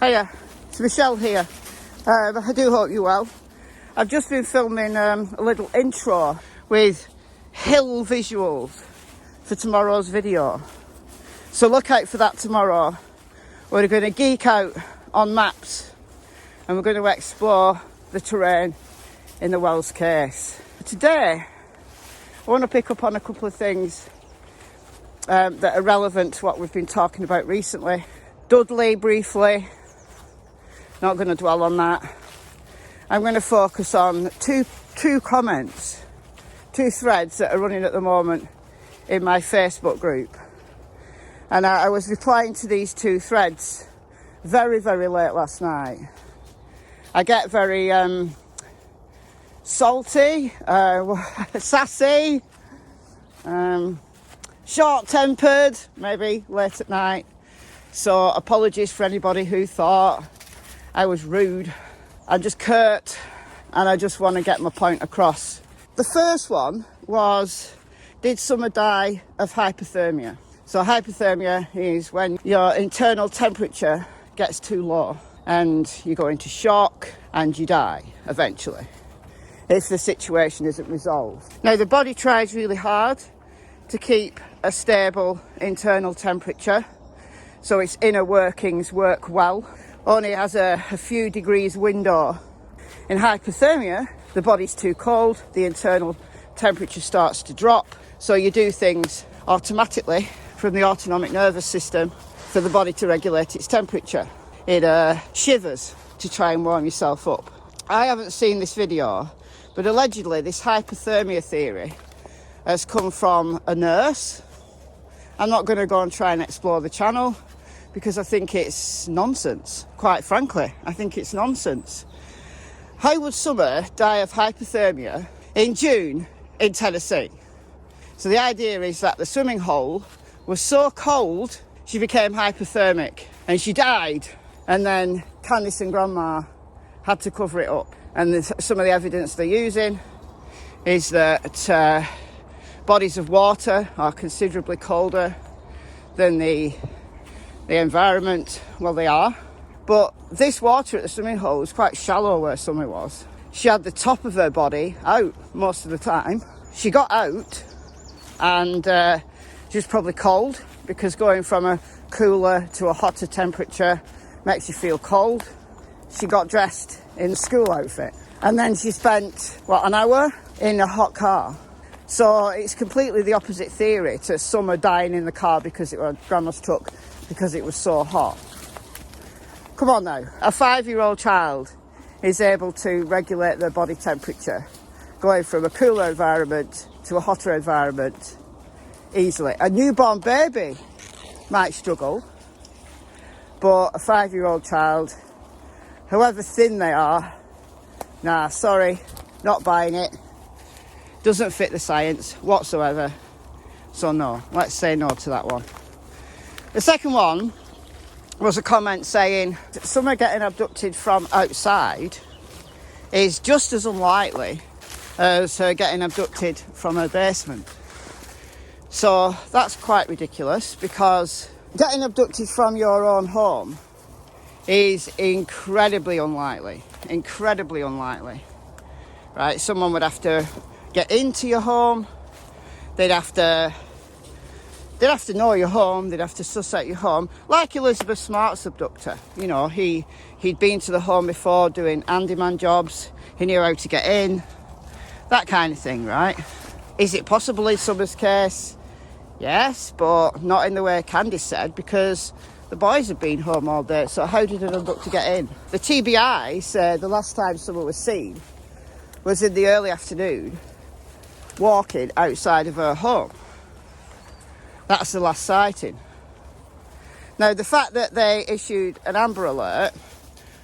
Hiya, it's Michelle here. I do hope you're well. I've just been filming a little intro with hill visuals for tomorrow's video. So look out for that tomorrow. We're going to geek out on maps and we're going to explore the terrain in the Wells case. Today, I want to pick up on a couple of things that are relevant to what we've been talking about recently. Dudley briefly. Not going to dwell on that. I'm going to focus on two comments, two threads that are running at the moment in my Facebook group. And I was replying to these two threads very, very late last night. I get very salty, sassy, short-tempered, maybe late at night. So apologies for anybody who thought I was rude. I'm just curt and I just want to get my point across. The first one was, did summer die of hypothermia? So hypothermia is when your internal temperature gets too low and you go into shock and you die eventually if the situation isn't resolved. Now the body tries really hard to keep a stable internal temperature so its inner workings work well. Only has a few degrees window. In hypothermia, the body's too cold, the internal temperature starts to drop, so you do things automatically from the autonomic nervous system for the body to regulate its temperature. It shivers to try and warm yourself up. I haven't seen this video, but allegedly this hypothermia theory has come from a nurse. I'm not going to go and try and explore the channel because I think it's nonsense, quite frankly. I think it's nonsense. How would Summer die of hypothermia in June in Tennessee? So the idea is that the swimming hole was so cold she became hypothermic and she died, and then Candice and Grandma had to cover it up. And some of the evidence they're using is that bodies of water are considerably colder than the environment. Well, they are, but this water at the swimming hole was quite shallow where Summer was. She had the top of her body out most of the time. She got out and she was probably cold because going from a cooler to a hotter temperature makes you feel cold. She got dressed in a school outfit and then she spent, an hour in a hot car. So it's completely the opposite theory to Summer dying in the car because it was Grandma's truck because it was so hot. Come on now, a 5-year-old child is able to regulate their body temperature going from a cooler environment to a hotter environment easily. A newborn baby might struggle, but a 5-year-old child, however thin they are, nah, sorry, not buying it. Doesn't fit the science whatsoever. So no, let's say no to that one. The second one was a comment saying that Summer getting abducted from outside is just as unlikely as her getting abducted from her basement. So that's quite ridiculous because getting abducted from your own home is incredibly unlikely. Incredibly unlikely. Right? Someone would have to get into your home. They'd have to know your home. They'd have to suss out your home. Like Elizabeth Smart's abductor. You know, he'd been to the home before doing handyman jobs. He knew how to get in. That kind of thing, right? Is it possible in Summer's case? Yes, but not in the way Candice said, because the boys had been home all day. So how did an abductor get in? The TBI said the last time Summer was seen was in the early afternoon, walking outside of her home. That's the last sighting. Now, the fact that they issued an Amber Alert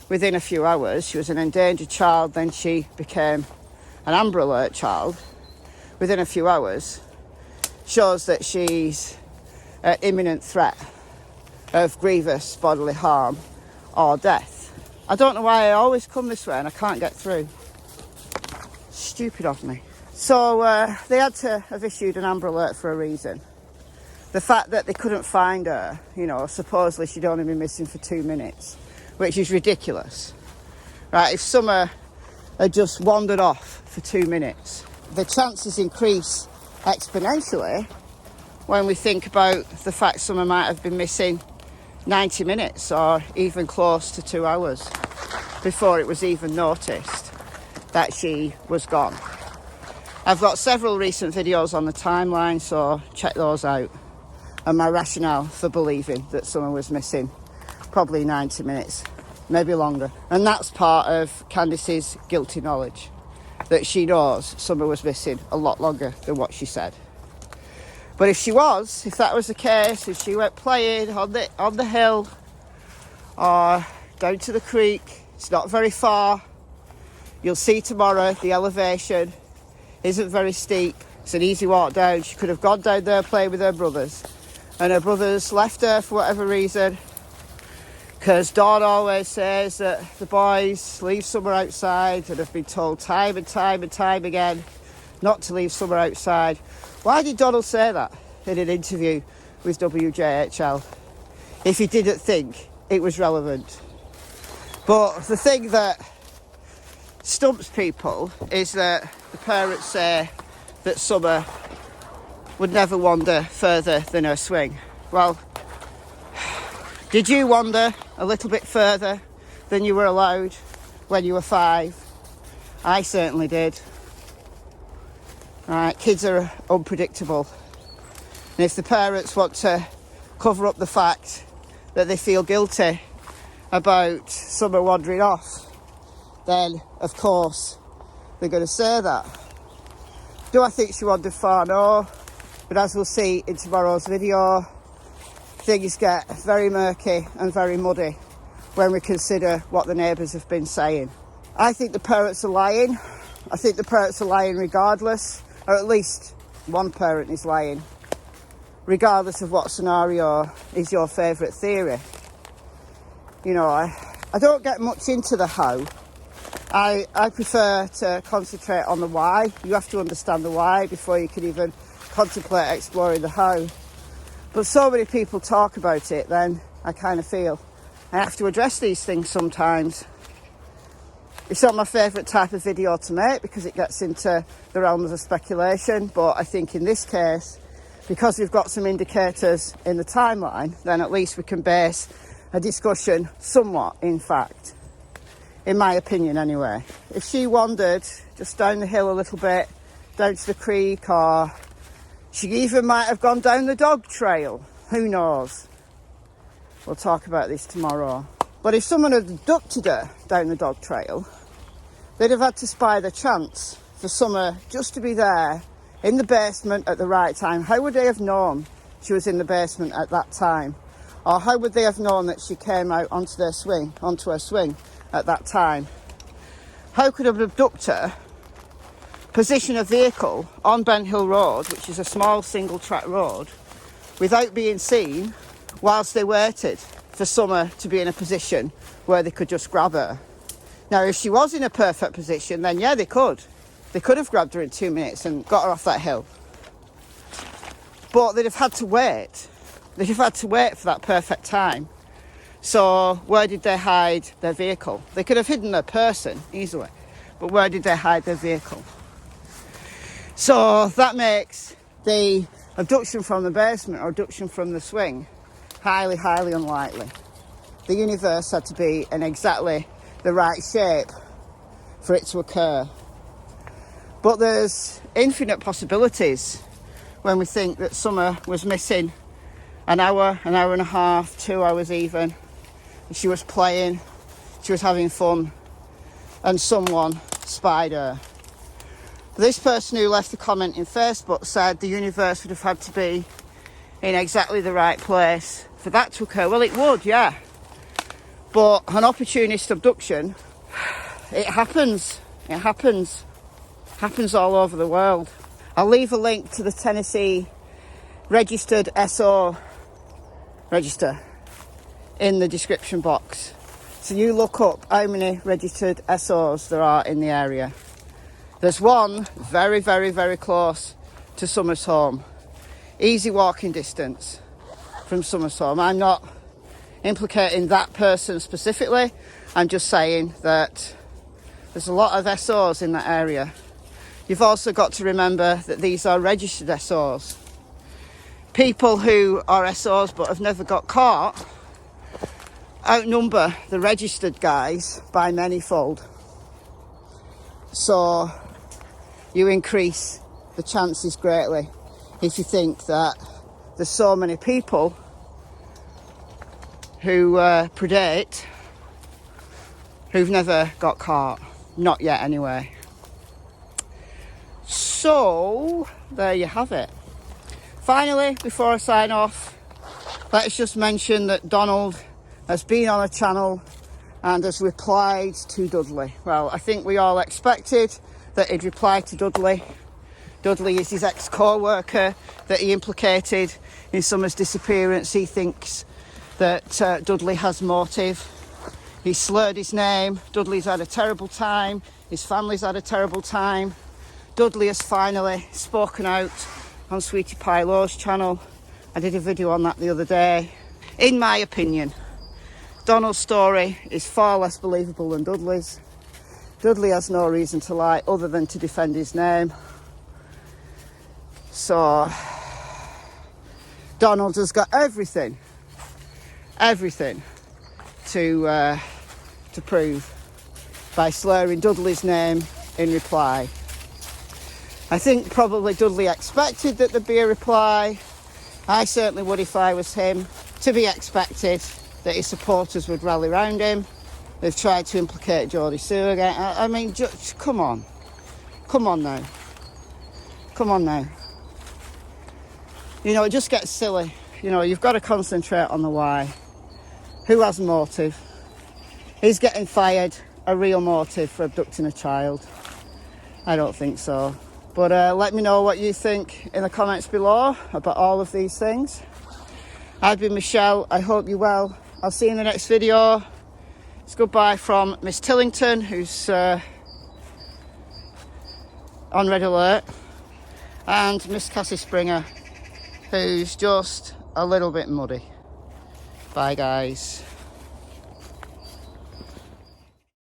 within a few hours, she was an endangered child, then she became an Amber Alert child within a few hours, shows that she's at imminent threat of grievous bodily harm or death. I don't know why I always come this way and I can't get through. Stupid of me. So they had to have issued an Amber Alert for a reason. The fact that they couldn't find her, you know, supposedly she'd only been missing for 2 minutes, which is ridiculous. Right, if Summer had just wandered off for 2 minutes, the chances increase exponentially when we think about the fact Summer might have been missing 90 minutes or even close to 2 hours before it was even noticed that she was gone. I've got several recent videos on the timeline, so check those out, and my rationale for believing that Summer was missing probably 90 minutes, maybe longer. And that's part of Candice's guilty knowledge, that she knows Summer was missing a lot longer than what she said. But if that was the case, if she went playing on the hill or down to the creek, it's not very far. You'll see tomorrow the elevation isn't very steep. It's an easy walk down. She could have gone down there playing with her brothers, and her brothers left her for whatever reason, because Dawn always says that the boys leave Summer outside and have been told time and time and time again not to leave Summer outside. Why did Donald say that in an interview with WJHL if he didn't think it was relevant? But the thing that stumps people is that the parents say that Summer would never wander further than her swing. Well, did you wander a little bit further than you were allowed when you were 5? I certainly did. Right, kids are unpredictable. And if the parents want to cover up the fact that they feel guilty about Summer wandering off, then of course they're going to say that. Do I think she wandered far? No. But as we'll see in tomorrow's video, things get very murky and very muddy when we consider what the neighbours have been saying. I think the parents are lying. I think the parents are lying regardless, or at least one parent is lying, regardless of what scenario is your favourite theory. You know, I don't get much into the how. I prefer to concentrate on the why. You have to understand the why before you can even contemplate exploring the how. But so many people talk about it, then I kind of feel I have to address these things sometimes. It's not my favourite type of video to make because it gets into the realms of speculation, but I think in this case, because we've got some indicators in the timeline, then at least we can base a discussion somewhat in fact, in my opinion anyway. If she wandered just down the hill a little bit, down to the creek, or she even might have gone down the dog trail, who knows? We'll talk about this tomorrow. But if someone had abducted her down the dog trail, they'd have had to spy the chance for Summer just to be there in the basement at the right time. How would they have known she was in the basement at that time? Or how would they have known that she came out onto her swing at that time? How could an abductor position a vehicle on Ben Hill Road, which is a small single track road, without being seen whilst they waited for Summer to be in a position where they could just grab her? Now, if she was in a perfect position, then yeah, they could. They could have grabbed her in 2 minutes and got her off that hill. But they'd have had to wait. They'd have had to wait for that perfect time. So where did they hide their vehicle? They could have hidden their person easily, but where did they hide their vehicle? So that makes the abduction from the basement or abduction from the swing highly, highly unlikely. The universe had to be in exactly the right shape for it to occur. But there's infinite possibilities when we think that Summer was missing an hour and a half, 2 hours even. She was playing, she was having fun, and someone spied her. This person who left the comment in Facebook said the universe would have had to be in exactly the right place for that to occur. Well, it would, yeah. But an opportunist abduction, it happens. It happens. Happens all over the world. I'll leave a link to the Tennessee registered SO register in the description box. So you look up how many registered SOs there are in the area. There's one very, very, very close to Summer's home. Easy walking distance from Summer's home. I'm not implicating that person specifically. I'm just saying that there's a lot of SOs in that area. You've also got to remember that these are registered SOs. People who are SOs but have never got caught outnumber the registered guys by manyfold. So you increase the chances greatly if you think that there's so many people who predate who've never got caught. Not yet anyway. So there you have it. Finally, before I sign off, let's just mention that Donald has been on a channel and has replied to Dudley. Well, I think we all expected that he'd reply to Dudley. Dudley is his ex-co-worker that he implicated in Summer's disappearance. He thinks that Dudley has motive. He slurred his name. Dudley's had a terrible time. His family's had a terrible time. Dudley has finally spoken out on Sweetie Pie Low's channel. I did a video on that the other day. In my opinion, Donald's story is far less believable than Dudley's. Dudley has no reason to lie other than to defend his name. So Donald has got everything to prove by slurring Dudley's name in reply. I think probably Dudley expected that there'd be a reply. I certainly would if I was him. To be expected that his supporters would rally round him. They've tried to implicate Geordie Sue again. I mean, just come on. Come on now. Come on now. You know, it just gets silly. You know, you've got to concentrate on the why. Who has motive? Is getting fired a real motive for abducting a child? I don't think so. But let me know what you think in the comments below about all of these things. I've been Michelle. I hope you're well. I'll see you in the next video. It's goodbye from Miss Tillington, who's on red alert, and Miss Cassie Springer, who's just a little bit muddy. Bye, guys.